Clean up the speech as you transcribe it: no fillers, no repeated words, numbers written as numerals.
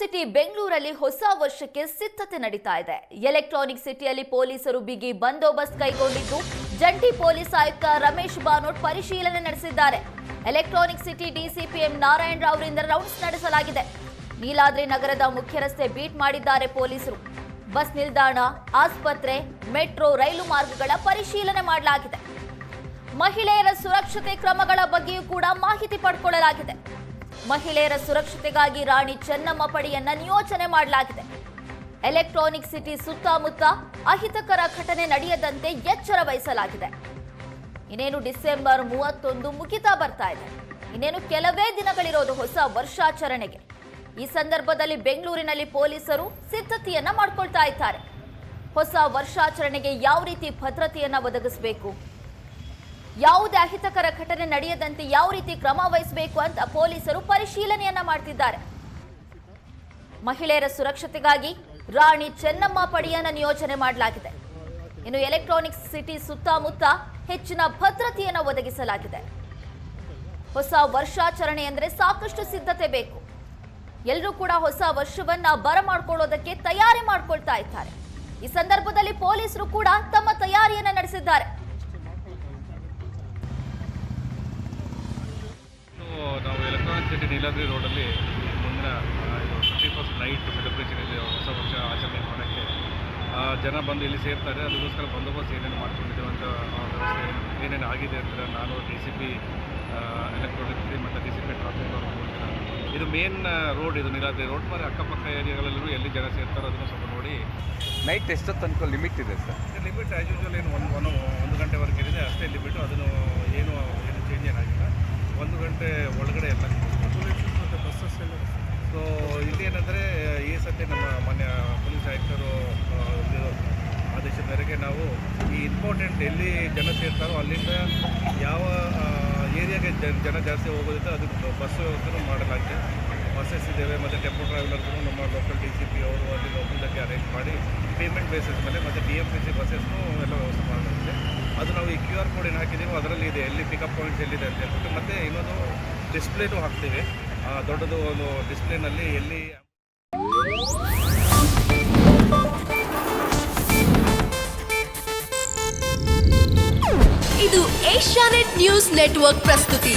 City ಬೆಂಗಳೂರಲ್ಲಿ ಹೊಸ ವರ್ಷಕ್ಕೆ ಸಿದ್ಧತೆ ನಡೀತಾ ಇದೆ. ಎಲೆಕ್ಟ್ರಾನಿಕ್ ಸಿಟಿಯಲ್ಲಿ ಪೊಲೀಸರು ಬಿಗಿ ಬಂದೋಬಸ್ತ್ ಕೈಗೊಂಡಿದ್ದು ಜಂಟಿ ಪೊಲೀಸ್ ಆಯುಕ್ತ ರಮೇಶ್ ಬಾನೋಟ್ ಪರಿಶೀಲನೆ ನಡೆಸಿದ್ದಾರೆ. ಎಲೆಕ್ಟ್ರಾನಿಕ್ ಸಿಟಿ ಡಿಸಿಪಿ ಎಂ ನಾರಾಯಣ ರಾವ್ ಅವರಿಂದ ರೌಂಡ್ಸ್ ನಡೆಸಲಾಗಿದೆ. ನೀಲಾದ್ರಿ ನಗರದ ಮುಖ್ಯ ರಸ್ತೆ ಬೀಟ್ ಮಾಡಿದ್ದಾರೆ ಪೊಲೀಸರು. ಬಸ್ ನಿಲ್ದಾಣ, ಆಸ್ಪತ್ರೆ, ಮೆಟ್ರೋ, ರೈಲು ಮಾರ್ಗಗಳ ಪರಿಶೀಲನೆ ಮಾಡಲಾಗಿದೆ. ಮಹಿಳೆಯರ ಸುರಕ್ಷತೆ ಕ್ರಮಗಳ ಬಗ್ಗೆಯೂ ಕೂಡ ಮಾಹಿತಿ ಪಡೆದುಕೊಳ್ಳಲಾಗಿದೆ. ಮಹಿಳೆಯರ ಸುರಕ್ಷತೆಗಾಗಿ ರಾಣಿ ಚೆನ್ನಮ್ಮ ಪಡೆಯನ್ನ ನಿಯೋಜನೆ ಮಾಡಲಾಗಿದೆ. ಎಲೆಕ್ಟ್ರಾನಿಕ್ ಸಿಟಿ ಸುತ್ತಮುತ್ತ ಅಹಿತಕರ ಘಟನೆ ನಡೆಯದಂತೆ ಎಚ್ಚರ ವಹಿಸಲಾಗಿದೆ. ಇನ್ನೇನು ಡಿಸೆಂಬರ್ 31 ಮುಗಿತಾ ಬರ್ತಾ ಇದೆ. ಇನ್ನೇನು ಕೆಲವೇ ದಿನಗಳಿರೋದು ಹೊಸ ವರ್ಷಾಚರಣೆಗೆ. ಈ ಸಂದರ್ಭದಲ್ಲಿ ಬೆಂಗಳೂರಿನಲ್ಲಿ ಪೊಲೀಸರು ಸಿದ್ಧತೆಯನ್ನ ಮಾಡಿಕೊಳ್ತಾ ಇದ್ದಾರೆ. ಹೊಸ ವರ್ಷಾಚರಣೆಗೆ ಯಾವ ರೀತಿ ಭದ್ರತೆಯನ್ನ ಒದಗಿಸಬೇಕು, ಯಾವುದೇ ಅಹಿತಕರ ಘಟನೆ ನಡೆಯದಂತೆ ಯಾವ ರೀತಿ ಕ್ರಮ ವಹಿಸಬೇಕು ಅಂತ ಪೊಲೀಸರು ಪರಿಶೀಲನೆಯನ್ನ ಮಾಡ್ತಿದ್ದಾರೆ. ಮಹಿಳೆಯರ ಸುರಕ್ಷತೆಗಾಗಿ ರಾಣಿ ಚೆನ್ನಮ್ಮ ಪಡೆಯನ್ನ ನಿಯೋಜನೆ ಮಾಡಲಾಗಿದೆ. ಇನ್ನು ಎಲೆಕ್ಟ್ರಾನಿಕ್ ಸಿಟಿ ಸುತ್ತಮುತ್ತ ಹೆಚ್ಚಿನ ಭದ್ರತೆಯನ್ನು ಒದಗಿಸಲಾಗಿದೆ. ಹೊಸ ವರ್ಷಾಚರಣೆ ಅಂದರೆ ಸಾಕಷ್ಟು ಸಿದ್ಧತೆ ಬೇಕು. ಎಲ್ಲರೂ ಕೂಡ ಹೊಸ ವರ್ಷವನ್ನ ಬರಮಾಡ್ಕೊಳ್ಳೋದಕ್ಕೆ ತಯಾರಿ ಮಾಡ್ಕೊಳ್ತಾ ಇದ್ದಾರೆ. ಈ ಸಂದರ್ಭದಲ್ಲಿ ಪೊಲೀಸರು ಕೂಡ ತಮ್ಮ ತಯಾರಿಯನ್ನ ನಡೆಸಿದ್ದಾರೆ. ನಾವು ಎಲೆಕ್ಟ್ರಾನಿಕ್ ಸಿಟಿ ನೀಲಾದ್ರಿ ರೋಡಲ್ಲಿ ಮುಂದಿನ 31st ನೈಟ್ ಸೆಲೆಬ್ರೇಷನ್ ಇದೆ. ಹೊಸ ವರ್ಷ ಆಚರಣೆ ಮಾಡೋಕ್ಕೆ ಜನ ಬಂದು ಇಲ್ಲಿ ಸೇರ್ತಾರೆ. ಅದಕ್ಕೋಸ್ಕರ ಬಂದೋಬಸ್ತ್ ಏನೇನು ಮಾಡ್ಕೊಂಡಿದ್ದೇವೆ ಅಂತ ವ್ಯವಸ್ಥೆ ಏನೇನು ಆಗಿದೆ ಅಂತ ನಾನು DCP ಎಲೆಕ್ಟ್ರಾನಿಕ್ ಸಿಟಿ ಮತ್ತು DCP ಟ್ರಾಫಿಕ್ ಅವರು ನೋಡ್ತೀನಿ. ಇದು ಮೇನ್ ರೋಡ್, ಇದು ನೀಲಾದ್ರಿ ರೋಡ್. ಮತ್ತು ಅಕ್ಕಪಕ್ಕ ಏರಿಯಾಗಳಲ್ಲೂ ಎಲ್ಲಿ ಜನ ಸೇರ್ತಾರೋ ಅದನ್ನು ಸ್ವಲ್ಪ ನೋಡಿ. ನೈಟ್ ಎಷ್ಟೊತ್ತು ತನಕ ಲಿಮಿಟ್ ಇದೆ ಸರ್? ಲಿಮಿಟ್ ಆ್ಯಸ್ ಯೂಶುವಲ್ ಏನು ಒಂದು ಗಂಟೆವರೆಗೆ ಇದೆ, ಅಷ್ಟೇ ಲಿಮಿಟು. ಅದನ್ನು ಏನು ಚೇಂಜ್ ಏನಾಗಿಲ್ಲ. 1 ಗಂಟೆ ಒಳಗಡೆ ಎಲ್ಲ ಮತ್ತು ಬಸ್ಸಸ್ ಎಲ್ಲ. ಸೊ ಇಲ್ಲಿ ಏನಂದರೆ ಈ ಸತಿ ನಮ್ಮ ಮಾನ್ಯ ಪೊಲೀಸ್ ಆಯುಕ್ತರು ಆದೇಶದ ಮೇರೆಗೆ ನಾವು ಈ ಇಂಪಾರ್ಟೆಂಟ್ ಎಲ್ಲಿ ಜನ ಸೇರ್ತಾರೋ ಅಲ್ಲಿಂದ ಯಾವ ಏರಿಯಾಗೆ ಜನ ಜಾಸ್ತಿ ಹೋಗೋದಿತ್ತು ಅದಕ್ಕೆ ಬಸ್ ವ್ಯವಸ್ಥೆನೂ ಮಾಡಲಾಗಿದೆ. ಬಸ್ಸಸ್ ಇದ್ದೇವೆ ಮತ್ತು ಟೆಂಪೋ ಟ್ರಾವೆಲರ್ಗೂ ನಮ್ಮ ಲೋಕಲ್ DCP ಅವರು ಅಲ್ಲಿ ಲೋಕಲ್ದಾಗೆ ಅರೇಂಜ್ ಮಾಡಿ ಪೇಮೆಂಟ್ ಬೇಸಿಸ್ ಮೇಲೆ ಮತ್ತು BMTC ಬಸ್ಸಸ್ನೂ ಎಲ್ಲ ವ್ಯವಸ್ಥೆ ಮಾಡಲಾಗಿದೆ. ಅದು ನಾವು ಈ QR ಕೋಡ್ ಏನು ಹಾಕಿದ್ದೀವೋ ಅದರಲ್ಲಿ ಇದೆ, ಎಲ್ಲಿ ಪಿಕಪ್ ಪಾಯಿಂಟ್ಸ್ ಎಲ್ಲಿದೆ ಅಂತ ಹೇಳ್ಬಿಟ್ಟು. ಮತ್ತು ಇನ್ನೊಂದು ಡಿಸ್ಪ್ಲೇನೂ ಹಾಕ್ತೀವಿ, ದೊಡ್ಡದು ಒಂದು ಡಿಸ್ಪ್ಲೇನಲ್ಲಿ ಎಲ್ಲಿ. ಇದು ಏಷ್ಯಾನೆಟ್ ನ್ಯೂಸ್ ನೆಟ್ವರ್ಕ್ ಪ್ರಸ್ತುತಿ.